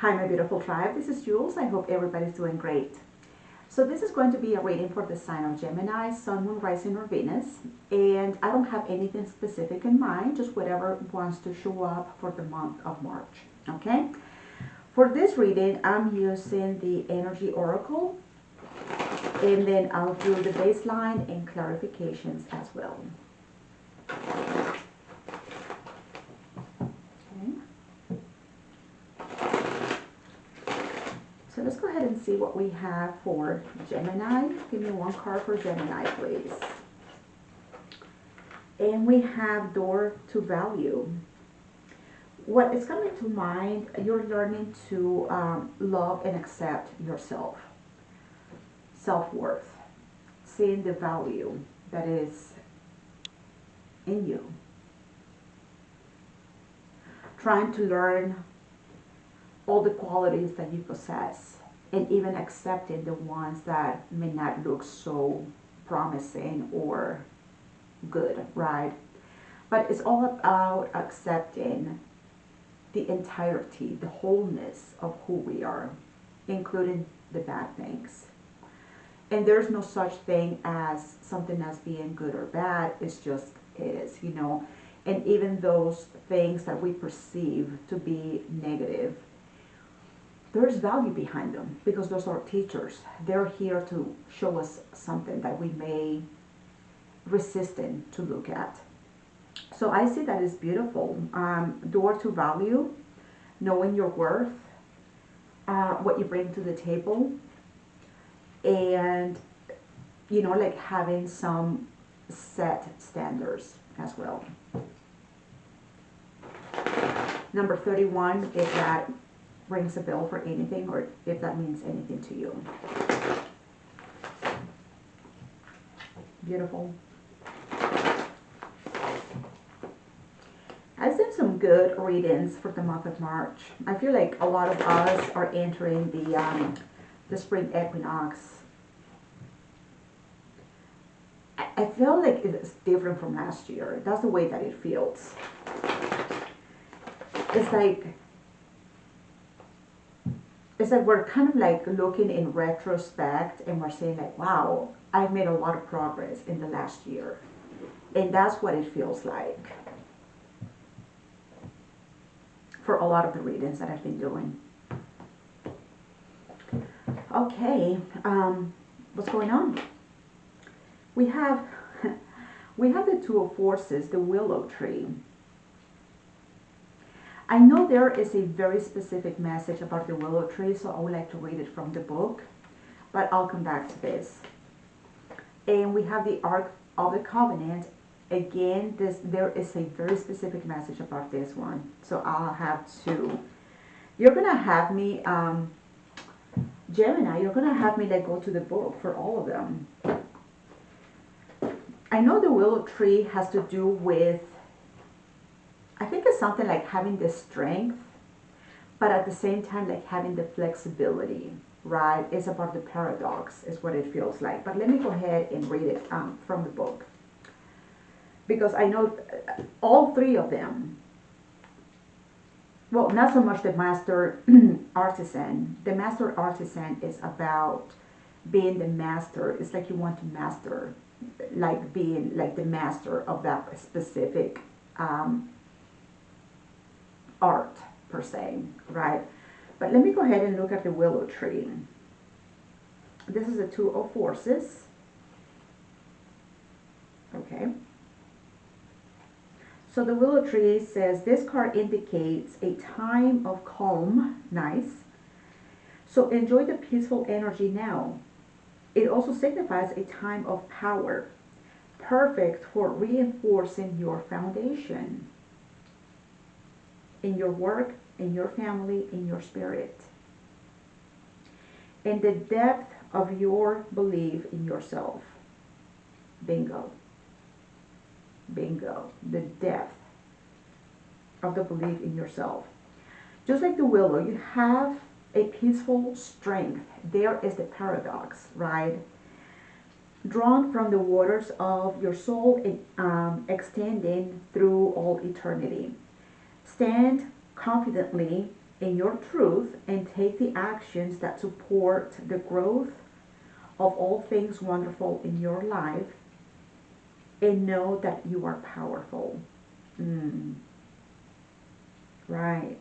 Hi, my beautiful tribe. This is Jules. I hope everybody's doing great. So this is going to be a reading for the sign of Gemini, Sun, Moon, Rising, or Venus. And I don't have anything specific in mind, just whatever wants to show up for the month of March. Okay? For this reading, I'm using the Energy Oracle. And then I'll do the baseline and clarifications as well. So let's go ahead and see what we have for Gemini. Give me one card for Gemini, please. And we have Door to Value. What is coming to mind, you're learning to love and accept yourself. Self-worth. Seeing the value that is in you. Trying to learn all the qualities that you possess, and even accepting the ones that may not look so promising or good, right? But it's all about accepting the entirety, the wholeness of who we are, including the bad things. And there's no such thing as something as being good or bad. It's just is, you know. And even those things that we perceive to be negative, there's value behind them because those are teachers. They're here to show us something that we may resisting to look at. So I see that as beautiful. Door to value, knowing your worth, what you bring to the table, and you know, like having some set standards as well. Number 31, if that rings a bell for anything, or if that means anything to you. Beautiful. I've seen some good readings for the month of March. I feel like a lot of us are entering the spring equinox. I feel like it's different from last year. That's the way that it feels. It's like we're kind of like looking in retrospect and we're saying like, wow, I've made a lot of progress in the last year. And that's what it feels like for a lot of the readings that I've been doing. Okay, what's going on? We have the Two of Forces, the Willow Tree. I know there is a very specific message about the willow tree, so I would like to read it from the book, but I'll come back to this. And we have the Ark of the Covenant. Again, there is a very specific message about this one, so I'll have to. You're gonna have me, Gemini. You're gonna have me like go to the book for all of them. I know the willow tree has to do with, I think it's something like having the strength, but at the same time like having the flexibility, right? It's about the paradox is what it feels like. But let me go ahead and read it from the book. Because I know all three of them, well, not so much the master artisan. The master artisan is about being the master. It's like you want to master, like being like the master of that specific art per se, right? But let me go ahead and look at the willow tree. This is a Two of Forces. Okay. So the willow tree says this card indicates a time of calm. Nice. So enjoy the peaceful energy now. It also signifies a time of power, perfect for reinforcing your foundation in your work, in your family, in your spirit, and the depth of your belief in yourself. Bingo. Bingo. The depth of the belief in yourself. Just like the willow, you have a peaceful strength. There is the paradox, right? Drawn from the waters of your soul, extending through all eternity. Stand confidently in your truth and take the actions that support the growth of all things wonderful in your life, and know that you are powerful. Mm, right.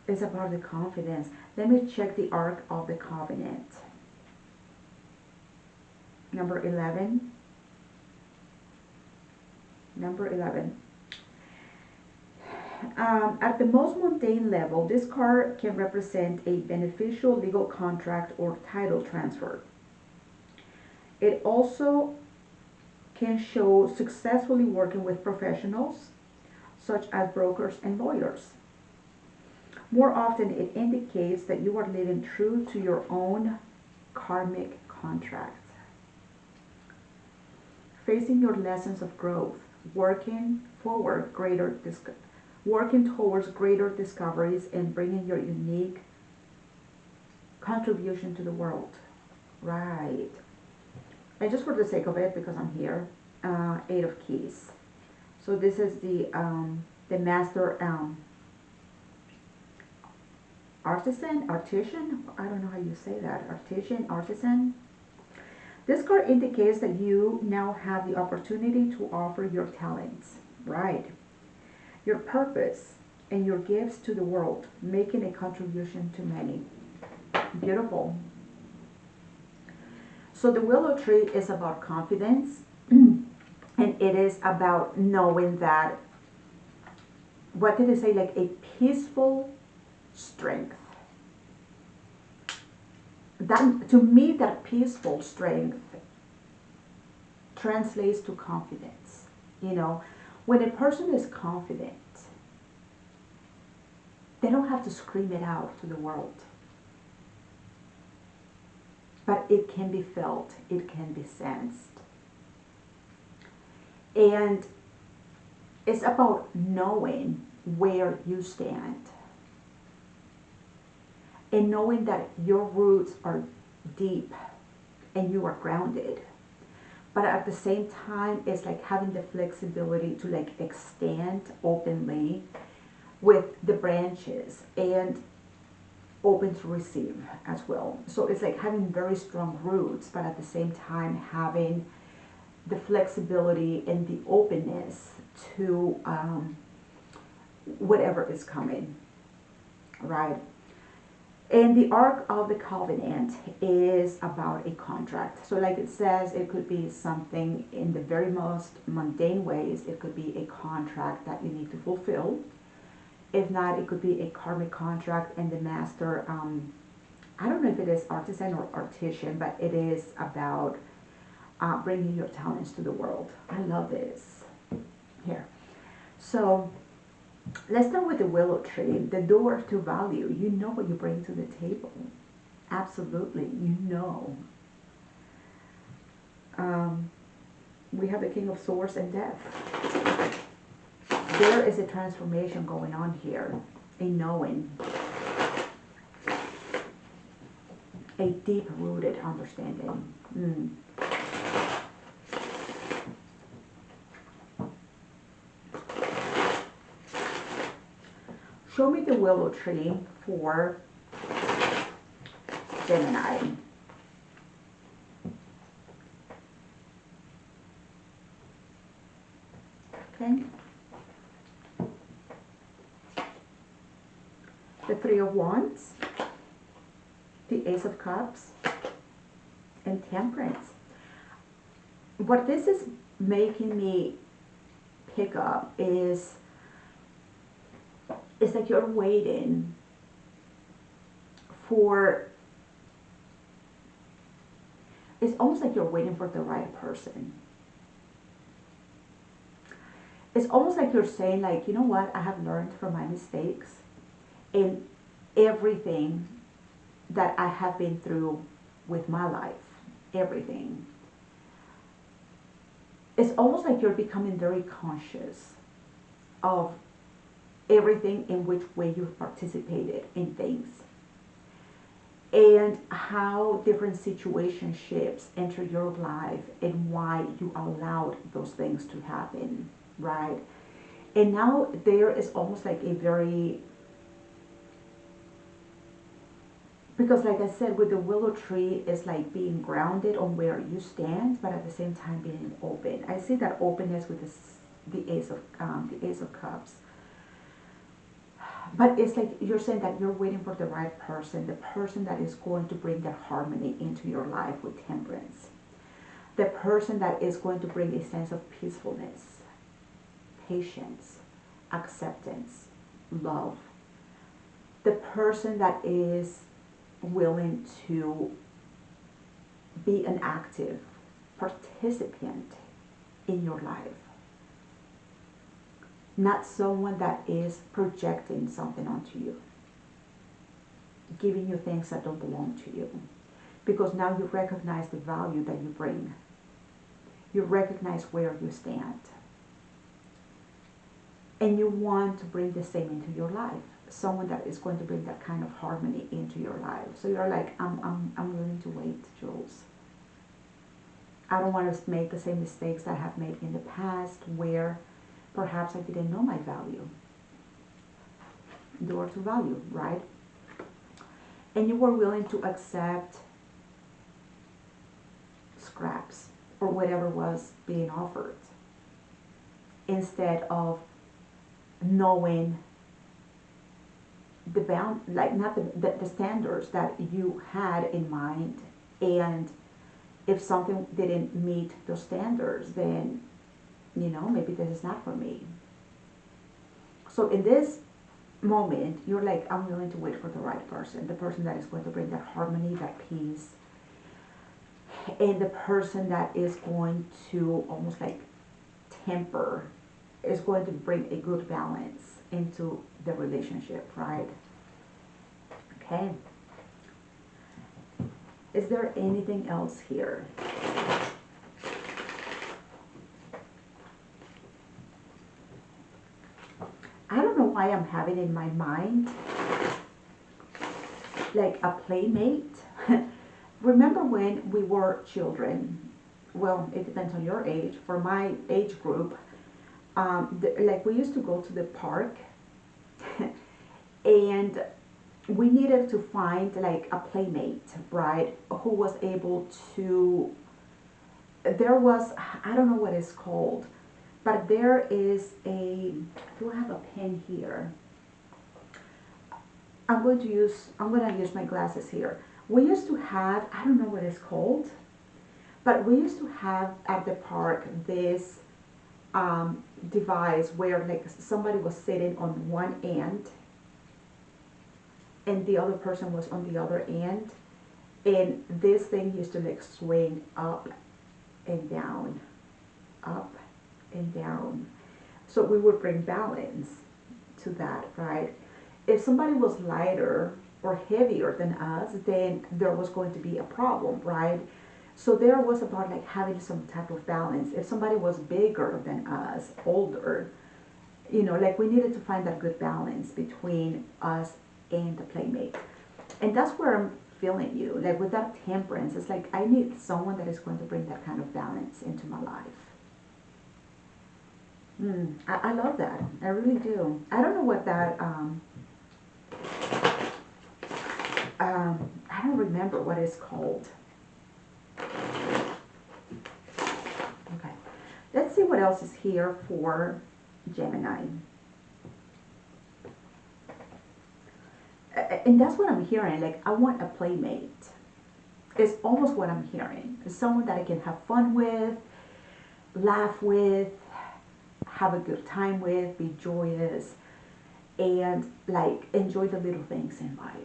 It's about the confidence. Let me check the Ark of the Covenant. Number 11. Number 11. At the most mundane level, this card can represent a beneficial legal contract or title transfer. It also can show successfully working with professionals, such as brokers and lawyers. More often, it indicates that you are living true to your own karmic contract, facing your lessons of growth, working towards greater discoveries, and bringing your unique contribution to the world. Right. And just for the sake of it, because I'm here, Eight of Keys. So this is the master artisan. I don't know how you say that. Artisan. This card indicates that you now have the opportunity to offer your talents, right? Your purpose and your gifts to the world, making a contribution to many. Beautiful. So the willow tree is about confidence, and it is about knowing that, what did it say, like a peaceful strength. That, to me, that peaceful strength translates to confidence. You know, when a person is confident, they don't have to scream it out to the world. But it can be felt, it can be sensed. And it's about knowing where you stand and knowing that your roots are deep and you are grounded. But at the same time, it's like having the flexibility to like extend openly with the branches and open to receive as well. So it's like having very strong roots, but at the same time having the flexibility and the openness to whatever is coming, right? And the Ark of the Covenant is about a contract. So like it says, it could be something in the very most mundane ways. It could be a contract that you need to fulfill. If not, it could be a karmic contract, and the master, I don't know if it is artisan or artisan, but it is about bringing your talents to the world. I love this. Here. So let's start with the willow tree, the door to value. You know what you bring to the table. Absolutely, you know. We have the King of Swords and Death. There is a transformation going on here, a knowing, a deep-rooted understanding. Show me the willow tree for Gemini. Okay. The Three of Wands, the Ace of Cups, and Temperance. What this is making me pick up is that you're waiting for, it's almost like you're waiting for the right person. It's almost like you're saying, like, you know what, I have learned from my mistakes in everything that I have been through with my life, everything. It's almost like you're becoming very conscious of everything, in which way you've participated in things, and how different situationships enter your life and why you allowed those things to happen, right? And now there is almost like a very, because like I said, with the willow tree, it's like being grounded on where you stand, but at the same time being open. I see that openness with the Ace of Cups. But it's like you're saying that you're waiting for the right person, the person that is going to bring that harmony into your life with temperance, the person that is going to bring a sense of peacefulness, patience, acceptance, love, the person that is willing to be an active participant in your life, not someone that is projecting something onto you, giving you things that don't belong to you. Because now you recognize the value that you bring. You recognize where you stand. And you want to bring the same into your life. Someone that is going to bring that kind of harmony into your life. So you're like, I'm willing to wait, Jules. I don't want to make the same mistakes that I have made in the past where perhaps I didn't know my value. Door to value, right? And you were willing to accept scraps or whatever was being offered instead of knowing the bound, like not the standards that you had in mind. And if something didn't meet those standards, then maybe this is not for me. So in this moment, you're like, I'm willing to wait for the right person, the person that is going to bring that harmony, that peace, and the person that is going to almost like temper, is going to bring a good balance into the relationship, right? Okay. Is there anything else here? I don't know why I'm having in my mind like a playmate. Remember when we were children? Well, it depends on your age. For my age group, like we used to go to the park and we needed to find like a playmate, right? Who was able to, there was, I don't know what it's called, but there is a, do I have a pen here? I'm going to use my glasses here. We used to have, I don't know what it's called, but we used to have at the park this device where like somebody was sitting on one end and the other person was on the other end, and this thing used to like swing up and down, up and down. So we would bring balance to that, right? If somebody was lighter or heavier than us, then there was going to be a problem, right? So there was about like having some type of balance. If somebody was bigger than us, older, like we needed to find that good balance between us and the playmate. And that's where I'm feeling you. Like with that temperance, it's like I need someone that is going to bring that kind of balance into my life. I love that. I really do. I don't know what that, I don't remember what it's called. Okay. Let's see what else is here for Gemini. And that's what I'm hearing. Like, I want a playmate. It's almost what I'm hearing. It's someone that I can have fun with, laugh with, have a good time with, be joyous, and like enjoy the little things in life.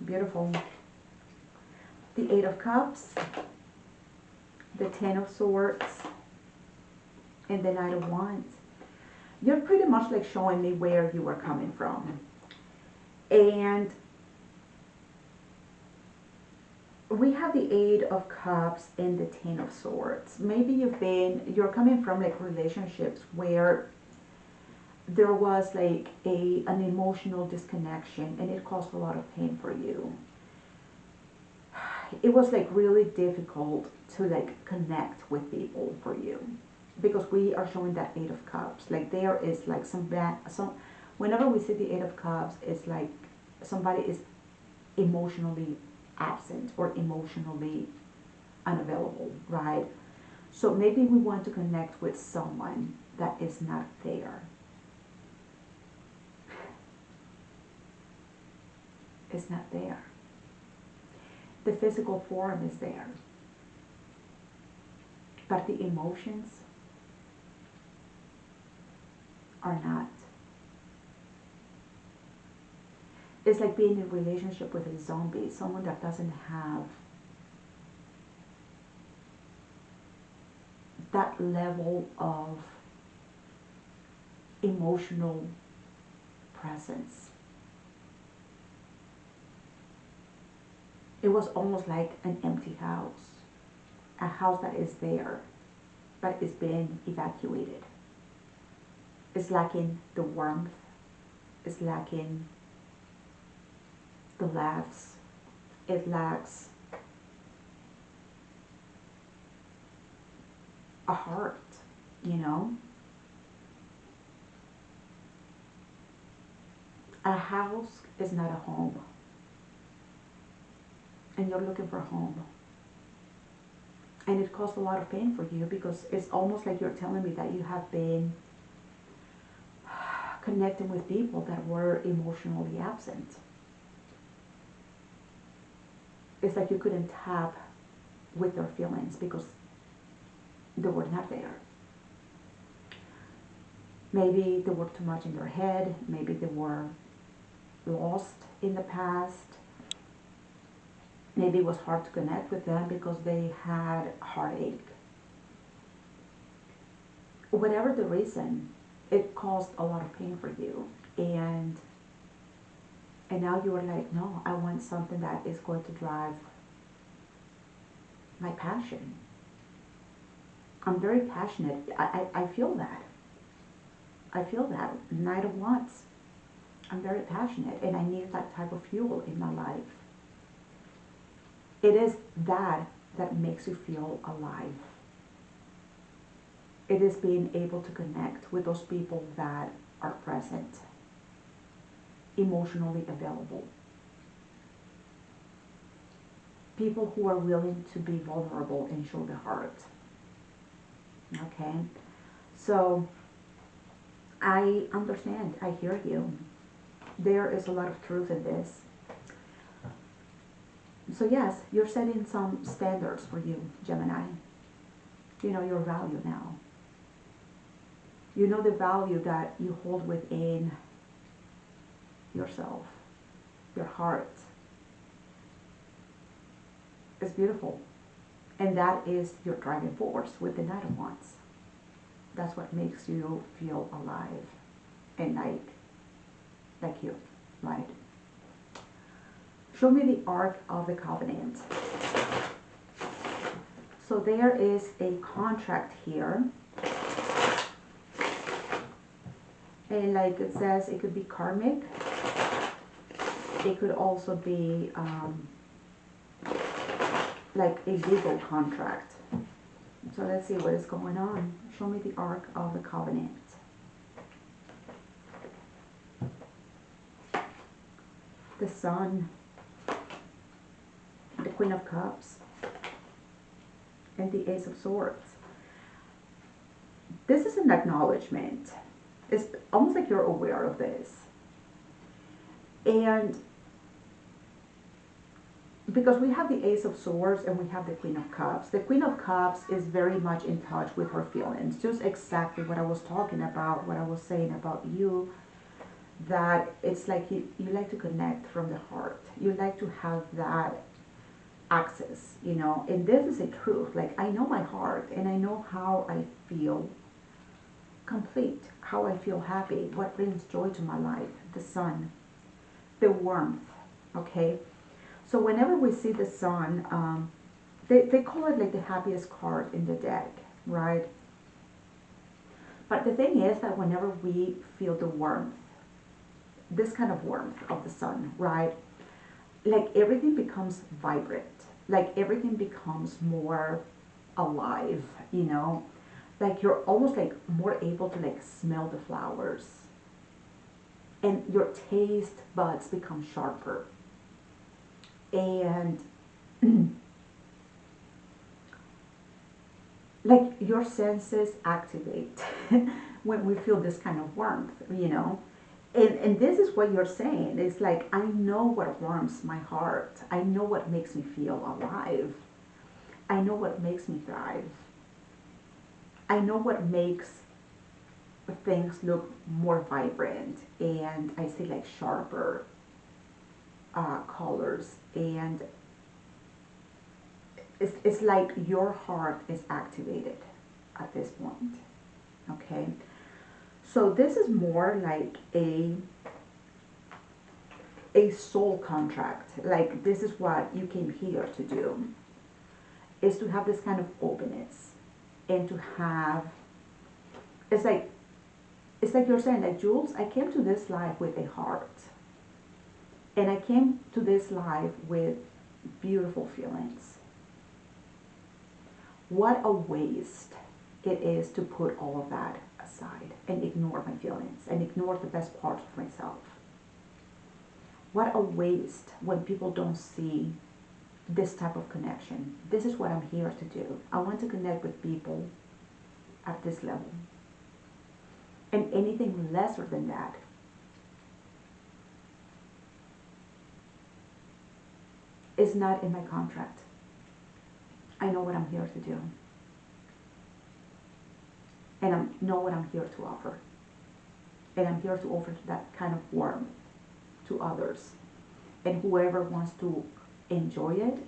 Beautiful. The Eight of Cups, the Ten of Swords, and the Knight of Wands. You're pretty much like showing me where you are coming from. And we have the Eight of Cups and the Ten of Swords. Maybe you're coming from like relationships where there was like an emotional disconnection and it caused a lot of pain for you. It was like really difficult to like connect with people for you. because we are showing that Eight of Cups. Like there is like some bad, some, whenever we see the Eight of Cups, it's like somebody is emotionally absent or emotionally unavailable, right? So maybe we want to connect with someone that is not there. It's not there. The physical form is there, but the emotions are not. It's like being in a relationship with a zombie, someone that doesn't have that level of emotional presence. It was almost like an empty house, a house that is there, but is being evacuated. It's lacking the warmth, it's lacking the laughs, it lacks a heart, you know? A house is not a home, and you're looking for a home. And it caused a lot of pain for you because it's almost like you're telling me that you have been connecting with people that were emotionally absent. It's like you couldn't tap with their feelings because they were not there. Maybe they were too much in their head. Maybe they were lost in the past. Maybe it was hard to connect with them because they had heartache. Whatever the reason, it caused a lot of pain for you. And now you are like, no, I want something that is going to drive my passion. I'm very passionate. I feel that. I feel that. Night of Wands. I'm very passionate and I need that type of fuel in my life. It is that that makes you feel alive. It is being able to connect with those people that are present, emotionally available. People who are willing to be vulnerable and show their heart. Okay? So, I understand. I hear you. There is a lot of truth in this. So yes, you're setting some standards for you, Gemini. You know your value now. You know the value that you hold within yourself, your heart. It's beautiful. And that is your driving force with the Knight of Wands. That's what makes you feel alive and like you, right? Show me the Ark of the Covenant. So there is a contract here. And like it says, it could be karmic. It could also be like a legal contract. So let's see what is going on. Show me the Ark of the Covenant. The Sun, the Queen of Cups, and the Ace of Swords. This is an acknowledgement. It's almost like you're aware of this. And because we have the Ace of Swords and we have the Queen of Cups. The Queen of Cups is very much in touch with her feelings. Just exactly what I was talking about, what I was saying about you, that it's like you like to connect from the heart. You like to have that access, you know. And this is a truth. Like, I know my heart and I know how I feel complete, how I feel happy, what brings joy to my life, the sun, the warmth, okay? So whenever we see the sun, they call it like the happiest card in the deck, right? But the thing is that whenever we feel the warmth, this kind of warmth of the sun, right? Like everything becomes vibrant, like everything becomes more alive, you know? like you're almost like more able to like smell the flowers, and your taste buds become sharper, and like your senses activate when we feel this kind of warmth, you know. And this is what you're saying. It's like, I know what warms my heart. I know what makes me feel alive. I know what makes me thrive. I know what makes things look more vibrant, and I see like sharper colors. And it's like your heart is activated at this point. Okay. So this is more like a soul contract. Like this is what you came here to do, is to have this kind of openness, and to have, it's like, it's like you're saying, like, Jules, I came to this life with a heart, and I came to this life with beautiful feelings. What a waste it is to put all of that aside and ignore my feelings and ignore the best parts of myself. What a waste when people don't see this type of connection. This is what I'm here to do. I want to connect with people at this level. And anything lesser than that is not in my contract. I know what I'm here to do. And I know what I'm here to offer. And I'm here to offer that kind of warmth to others. And whoever wants to enjoy it,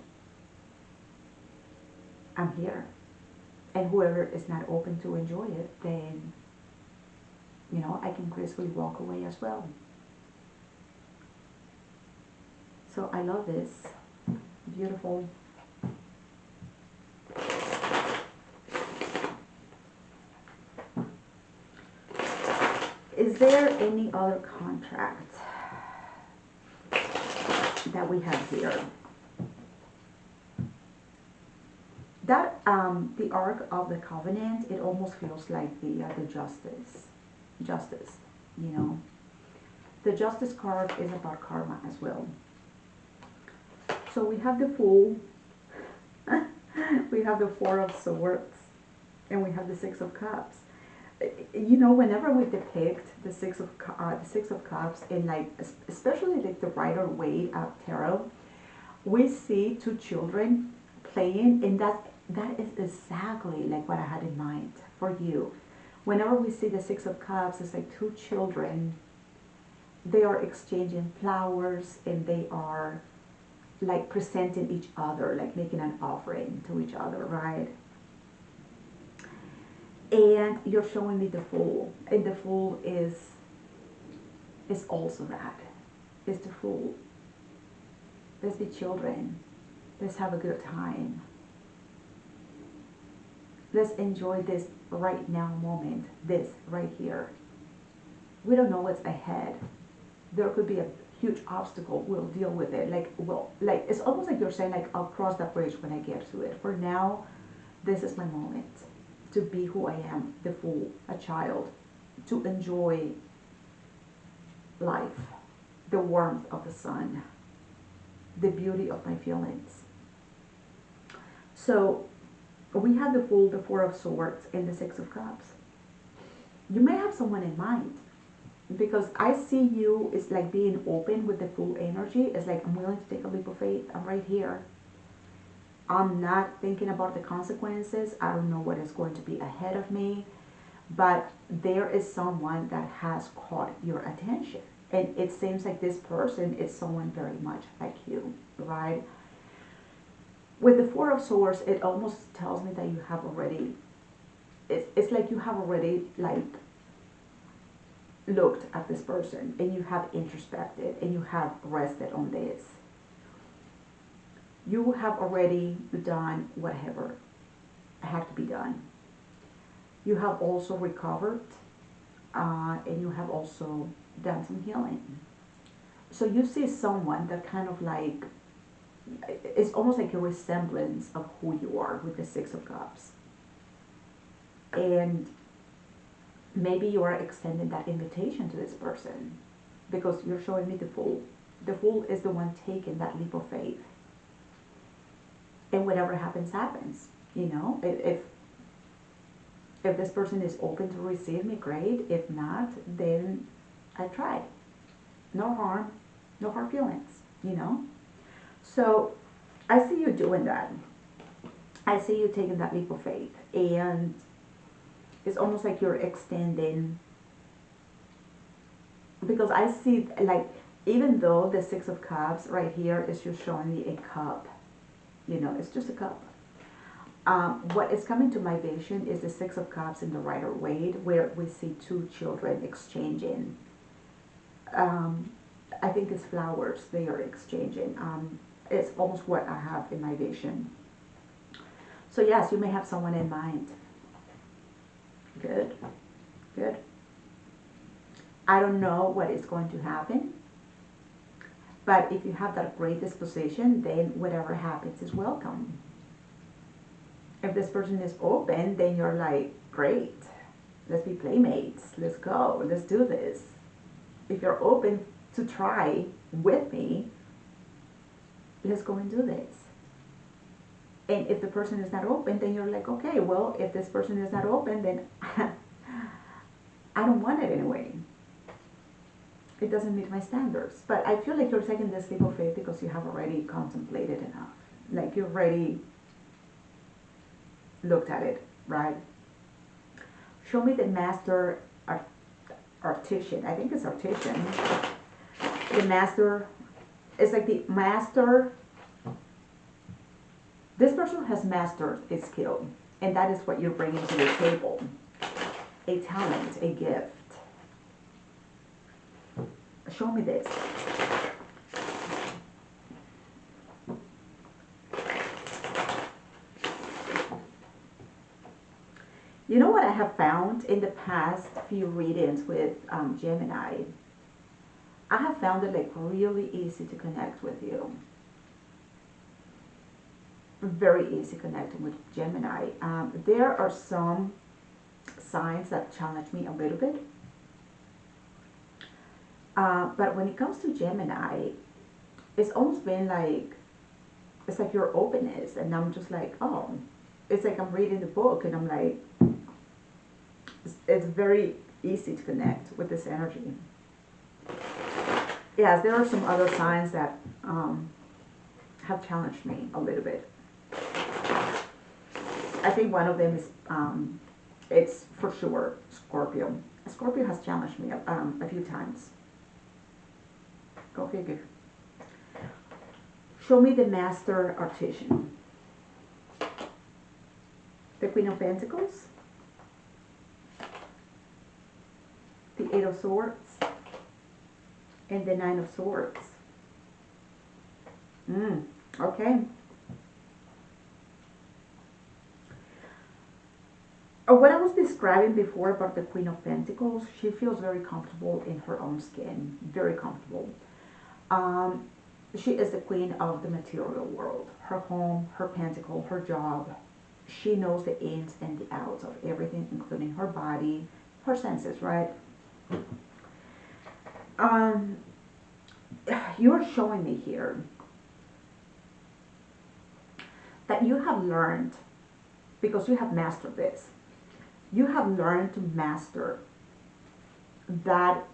I'm here. And whoever is not open to enjoy it, then, you know, I can gracefully walk away as well. So I love this. Beautiful. Is there any other contract that we have here? That the Ark of the Covenant, it almost feels like the justice, you know. The Justice card is about karma as well. So we have the Fool, we have the Four of Swords, and we have the Six of Cups. You know, whenever we depict the Six of Cups in, like, especially like the Rider Waite tarot, we see two children playing, and that is exactly like what I had in mind for you. Whenever we see the Six of Cups, it's like two children. They are exchanging flowers, and they are like presenting each other, like making an offering to each other, right? And you're showing me the Fool, and the Fool is also that. It's the Fool. Let's be children. Let's have a good time. Let's enjoy this right now moment, this right here. We don't know what's ahead. There could be a huge obstacle. We'll deal with it. Like it's almost like you're saying, like, I'll cross that bridge when I get to it. For now, this is my moment to be who I am, the Fool, a child, to enjoy life, the warmth of the sun, the beauty of my feelings. So we have the Fool, the Four of Swords, and the Six of Cups. You may have someone in mind, because I see you as like being open with the Fool energy. It's like, I'm willing to take a leap of faith. I'm right here. I'm not thinking about the consequences. I don't know what is going to be ahead of me. But there is someone that has caught your attention. And it seems like this person is someone very much like you, right? With the Four of Swords, it almost tells me that you have already, it's like you have already, like, looked at this person, and you have introspected, and you have rested on this. You have already done whatever had to be done. You have also recovered, and you have also done some healing. So you see someone that kind of like, it's almost like a resemblance of who you are with the Six of Cups. And maybe you are extending that invitation to this person because you're showing me the fool. The fool is the one taking that leap of faith. And whatever happens, happens. You know, if this person is open to receive me, great. If not, then I tried. No harm, no hard feelings, you know? So I see you doing that. I see you taking that leap of faith. And it's almost like you're extending, because I see, like, even though the Six of Cups right here is just showing me a cup, you know, it's just a cup. What is coming to my vision is the Six of Cups in the Rider-Waite, where we see two children exchanging. I think it's flowers they are exchanging. It's almost what I have in my vision. So yes, you may have someone in mind. Good, good. I don't know what is going to happen, but if you have that great disposition, then whatever happens is welcome. If this person is open, then you're like, great, let's be playmates, let's go, let's do this. If you're open to try with me, let's go and do this. And if the person is not open, then you're like, okay, well, if this person is not open, then I don't want it anyway. It doesn't meet my standards. But I feel like you're taking this leap of faith because you have already contemplated enough. Like you've already looked at it, right? Show me the master artisan. I think it's artisan. The master, it's like the master. This person has mastered a skill, and that is what you're bringing to the table. A talent, a gift. Show me this. You know what I have found in the past few readings with Gemini? I have found it like really easy to connect with you. Very easy connecting with Gemini. There are some signs that challenge me a little bit. But when it comes to Gemini, it's almost been like, it's like your openness. And I'm just like, oh, it's like I'm reading the book and I'm like, it's very easy to connect with this energy. Yes, there are some other signs that have challenged me a little bit. I think one of them is, it's for sure Scorpio. Scorpio has challenged me a few times. Go figure. Show me the master artisan. The Queen of Pentacles. The Eight of Swords. And the Nine of Swords. Okay. What I was describing before about the Queen of Pentacles, she feels very comfortable in her own skin. Very comfortable. She is the queen of the material world. Her home, her pentacle, her job. She knows the ins and the outs of everything, including her body, her senses, right? You're showing me here that you have learned, because you have mastered this, you have learned to master that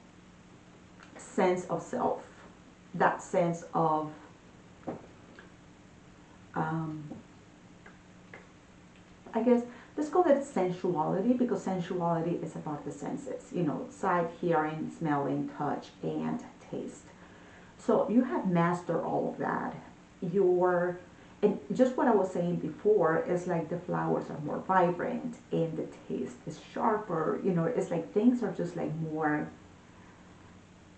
sense of self, that sense of I guess let's call it sensuality, because sensuality is about the senses, you know, sight, hearing, smelling, touch, and taste. So you have mastered all of that. And just what I was saying before is like the flowers are more vibrant and the taste is sharper. You know, it's like things are just like more.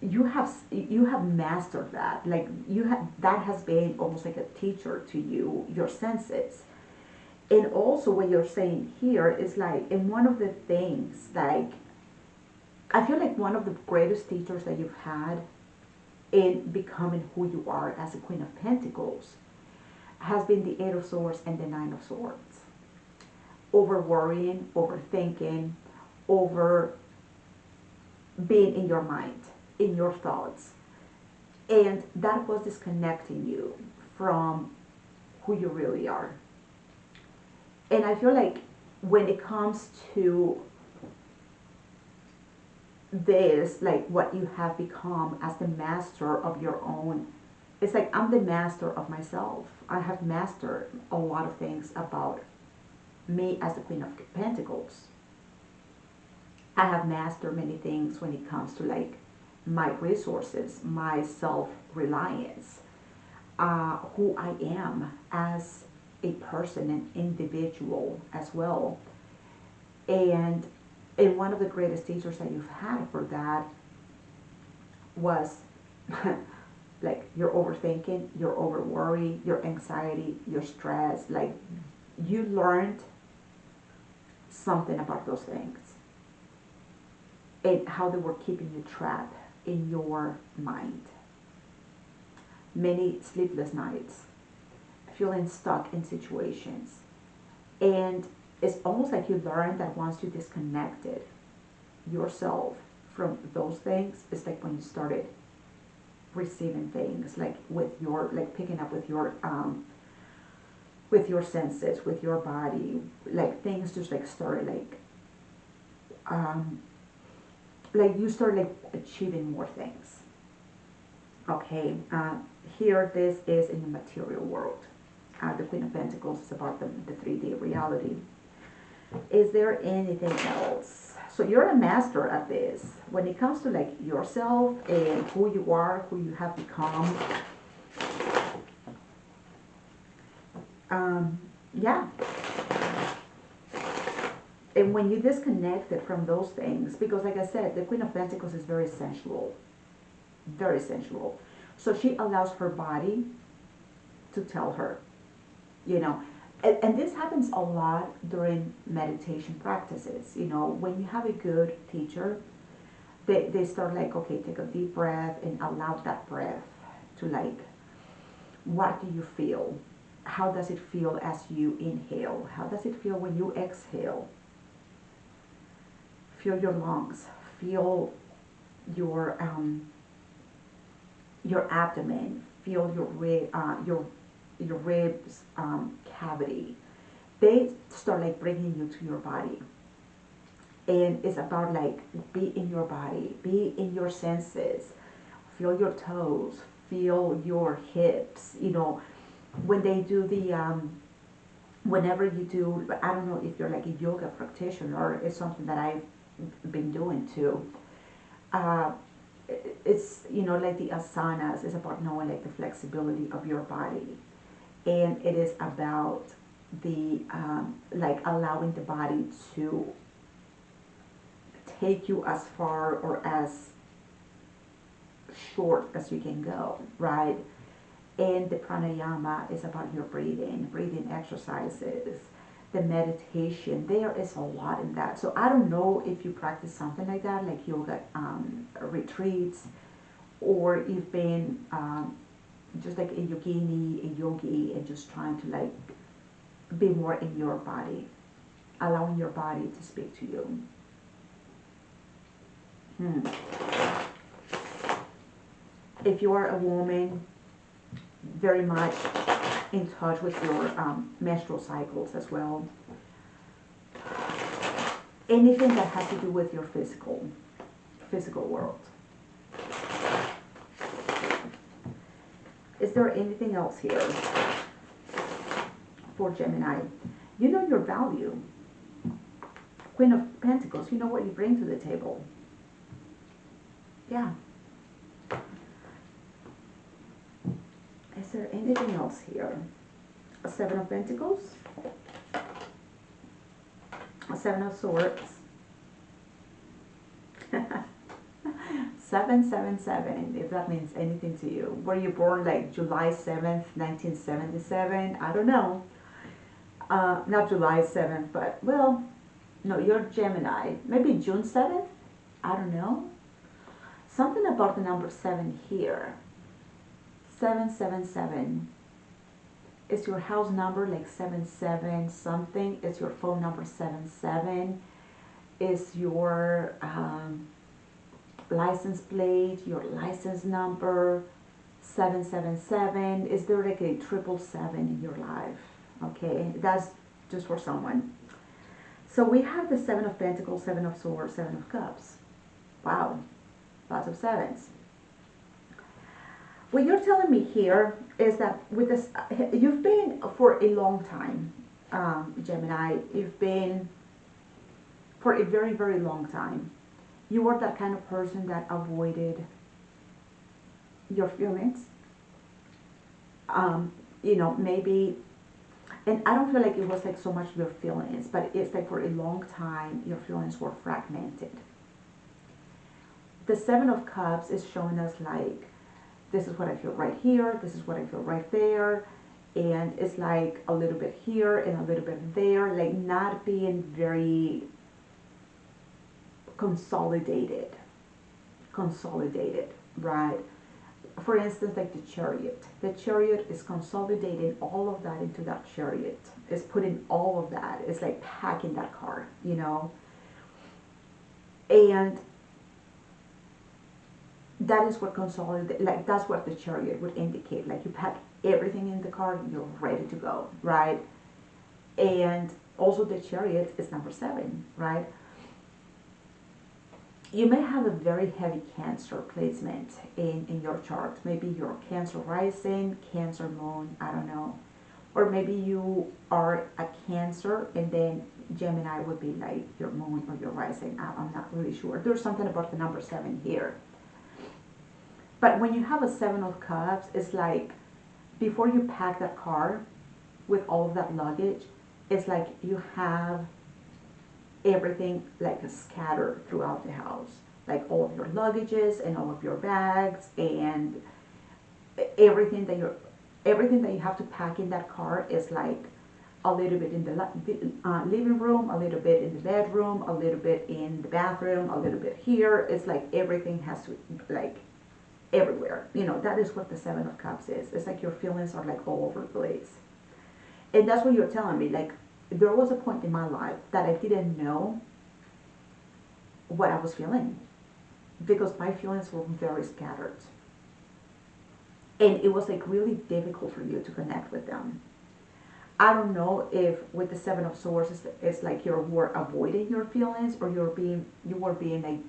You have mastered that. Like that has been almost like a teacher to you, your senses. And also what you're saying here is like, and one of the things, like, I feel like one of the greatest teachers that you've had in becoming who you are as a Queen of Pentacles has been the Eight of Swords and the Nine of Swords. over worrying, overthinking, over being in your mind, in your thoughts. And that was disconnecting you from who you really are. And I feel like when it comes to this, like what you have become as the master of your own, it's like I'm the master of myself. I have mastered a lot of things about me as the Queen of Pentacles. I have mastered many things when it comes to like my resources, my self-reliance, who I am as a person, an individual as well. And one of the greatest teachers that you've had for that was like your overthinking, your over worry, your anxiety, your stress. Like you learned something about those things and how they were keeping you trapped in your mind. Many sleepless nights, feeling stuck in situations. And it's almost like you learn that once you disconnected yourself from those things, it's like when you started receiving things, like with your, like picking up with your senses, with your body, like things just like started like you start like achieving more things. Okay, here this is in the material world. The Queen of Pentacles is about the 3D reality. Is there anything else? So you're a master at this. When it comes to like yourself and who you are, who you have become. Yeah. And when you disconnected from those things, because like I said, the Queen of Pentacles is very sensual. Very sensual. So she allows her body to tell her, you know, and this happens a lot during meditation practices. You know, when you have a good teacher, they start like, okay, take a deep breath and allow that breath to like, what do you feel? How does it feel as you inhale? How does it feel when you exhale? Feel your lungs. Feel your abdomen. Feel your ribs cavity. They start like bringing you to your body, and it's about like be in your body, be in your senses. Feel your toes. Feel your hips. You know, when they do the whenever you do, I don't know if you're like a yoga practitioner, it's something that I've been doing too. It's, you know, like the asanas is about knowing like the flexibility of your body, and it is about the like allowing the body to take you as far or as short as you can go, right? And the pranayama is about your breathing exercises, the meditation. There is a lot in that. So I don't know if you practice something like that, like yoga retreats, or you've been just like a yogini, a yogi, and just trying to like be more in your body, allowing your body to speak to you. If you are a woman, very much in touch with your menstrual cycles as well. Anything that has to do with your physical world. Is there anything else here for Gemini? You know your value. Queen of Pentacles, you know what you bring to the table. Yeah. Is there anything else here? A Seven of Pentacles, a Seven of Swords, 777, if that means anything to you. Were you born like July 7th, 1977? I don't know. Not July 7th, but, well, no, you're Gemini. Maybe June 7th? I don't know. Something about the number 7 here. 777. Is your house number like 77 something? Is your phone number 77? Is your license plate, your license number 777? Is there like a 777 in your life? Okay, that's just for someone. So we have the Seven of Pentacles, Seven of Swords, Seven of Cups. Wow, lots of sevens. What you're telling me here is that with this, you've been for a long time, Gemini. You've been for a very, very long time. You were that kind of person that avoided your feelings. Maybe, and I don't feel like it was like so much your feelings, but it's like for a long time your feelings were fragmented. The Seven of Cups is showing us like, this is what I feel right here, this is what I feel right there, and it's like a little bit here and a little bit there, like not being very consolidated, right? For instance, like the Chariot. The Chariot is consolidating all of that into that Chariot. It's putting all of that. It's like packing that car, And that is what consolidate, like that's what the Chariot would indicate. Like you pack everything in the car, you're ready to go, right? And also the Chariot is number 7, right? You may have a very heavy Cancer placement in your chart. Maybe you're Cancer rising, Cancer moon, I don't know. Or maybe you are a Cancer and then Gemini would be like your moon or your rising. I'm not really sure. There's something about the number 7 here. But when you have a Seven of Cups, it's like before you pack that car with all of that luggage, it's like you have everything like scattered throughout the house, like all of your luggages and all of your bags and everything that you have to pack in that car is like a little bit in the living room, a little bit in the bedroom, a little bit in the bathroom, a little bit here. It's like everything has to like everywhere. That is what the Seven of Cups is. It's like your feelings are like all over the place. And that's what you're telling me. Like there was a point in my life that I didn't know what I was feeling because my feelings were very scattered. And it was like really difficult for you to connect with them. I don't know if with the Seven of Swords it's like you were avoiding your feelings or you were being like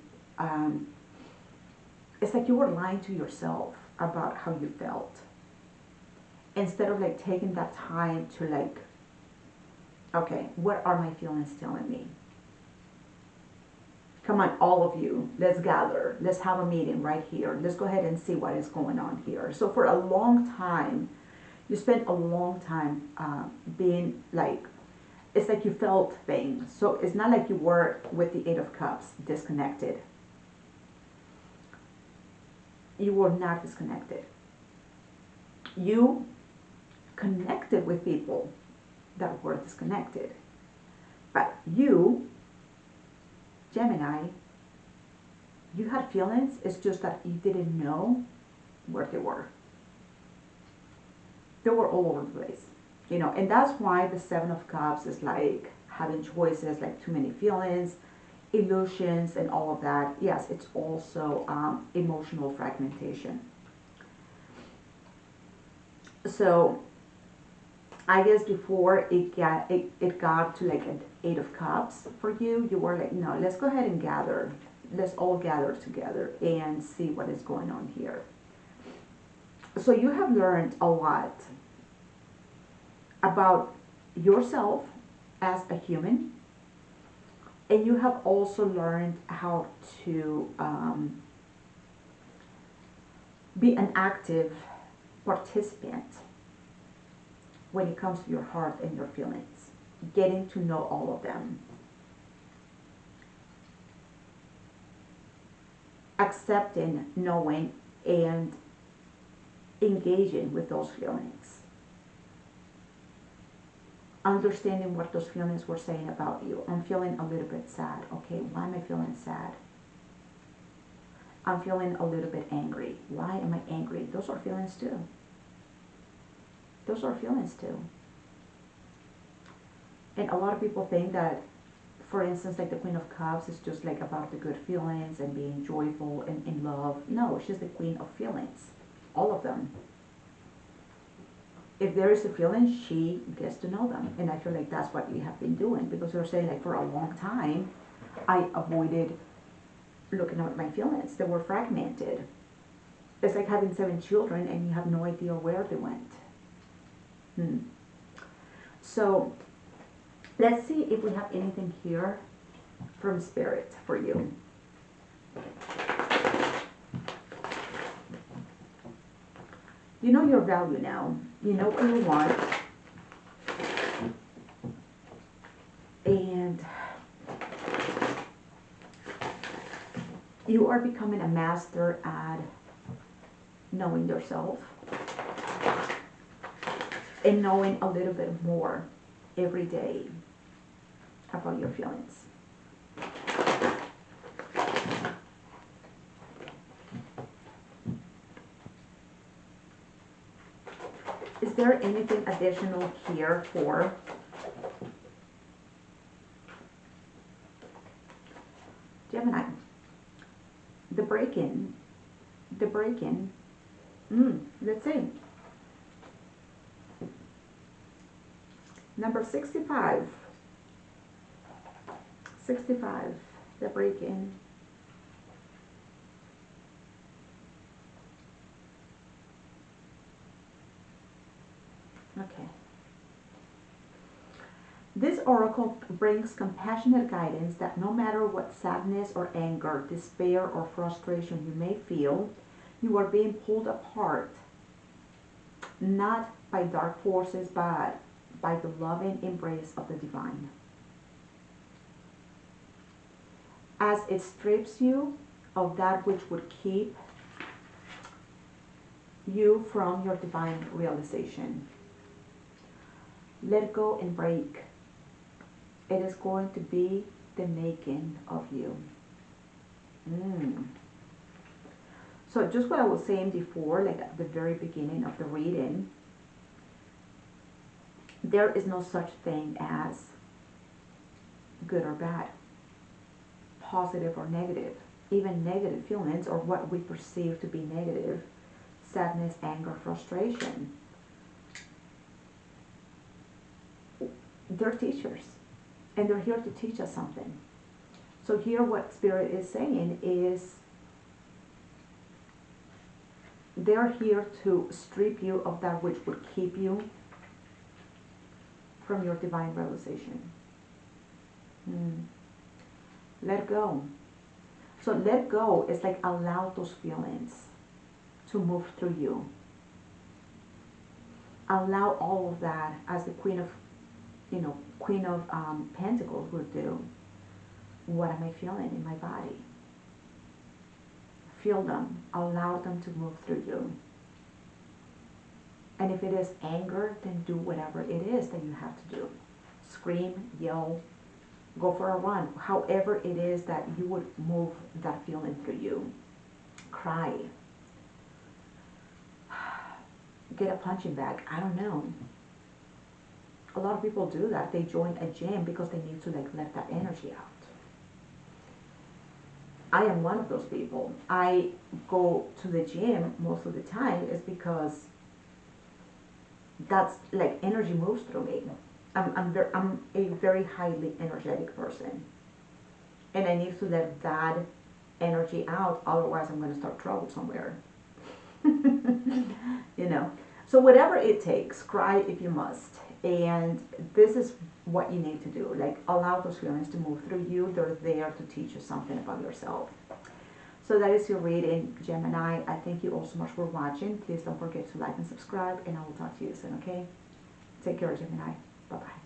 it's like you were lying to yourself about how you felt instead of like taking that time to like, okay, what are my feelings telling me? Come on, all of you, let's gather. Let's have a meeting right here. Let's go ahead and see what is going on here. So for a long time, you spent a long time being like, it's like you felt things. So it's not like you were with the Eight of Cups disconnected. You were not disconnected. You connected with people that were disconnected. But you, Gemini, you had feelings. It's just that you didn't know where they were. They were all over the place, and that's why the Seven of Cups is like having choices, like too many feelings, illusions, and all of that. Yes, it's also emotional fragmentation. So I guess before it got to like an Eight of Cups for you, you were like, no, let's go ahead and gather. Let's all gather together and see what is going on here. So you have learned a lot about yourself as a human, and you have also learned how to be an active participant when it comes to your heart and your feelings, getting to know all of them, accepting, knowing, and engaging with those feelings, understanding what those feelings were saying about you. I'm feeling a little bit sad. Okay, why am I feeling sad? I'm feeling a little bit angry. Why am I angry? Those are feelings too. Those are feelings too. And a lot of people think that, for instance, like the Queen of Cups is just like about the good feelings and being joyful and in love. No, she's the Queen of feelings. All of them. If there is a feeling, she gets to know them. And I feel like that's what you have been doing, because you're saying like for a long time, I avoided looking at my feelings. They were fragmented. It's like having 7 children and you have no idea where they went. So let's see if we have anything here from Spirit for you. You know your value now. You know what you want. And you are becoming a master at knowing yourself and knowing a little bit more every day about your feelings. Is there anything additional here for Gemini? The break-in. The break-in. Let's see. Number 65. 65. The break-in. Okay. This oracle brings compassionate guidance that no matter what sadness or anger, despair or frustration you may feel, you are being pulled apart, not by dark forces, but by the loving embrace of the divine. As it strips you of that which would keep you from your divine realization. Let go and break. It is going to be the making of you. So just what I was saying before, like at the very beginning of the reading, there is no such thing as good or bad, positive or negative. Even negative feelings, or what we perceive to be negative, sadness, anger, frustration, they're teachers. And they're here to teach us something. So here what Spirit is saying is they're here to strip you of that which would keep you from your divine realization. Let go. So let go is like allow those feelings to move through you. Allow all of that, as the Queen of Pentacles would do. What am I feeling in my body? Feel them. Allow them to move through you. And if it is anger, then do whatever it is that you have to do. Scream, yell, go for a run. However it is that you would move that feeling through you. Cry. Get a punching bag. I don't know. A lot of people do that. They join a gym because they need to let that energy out. I am one of those people. I go to the gym most of the time is because that's like energy moves through me. I'm a very highly energetic person, and I need to let that energy out. Otherwise, I'm going to start trouble somewhere. So whatever it takes, cry if you must. And this is what you need to do. Like, allow those feelings to move through you. They're there to teach you something about yourself. So that is your reading, Gemini. I thank you all so much for watching. Please don't forget to like and subscribe, and I will talk to you soon, okay? Take care, Gemini. Bye-bye.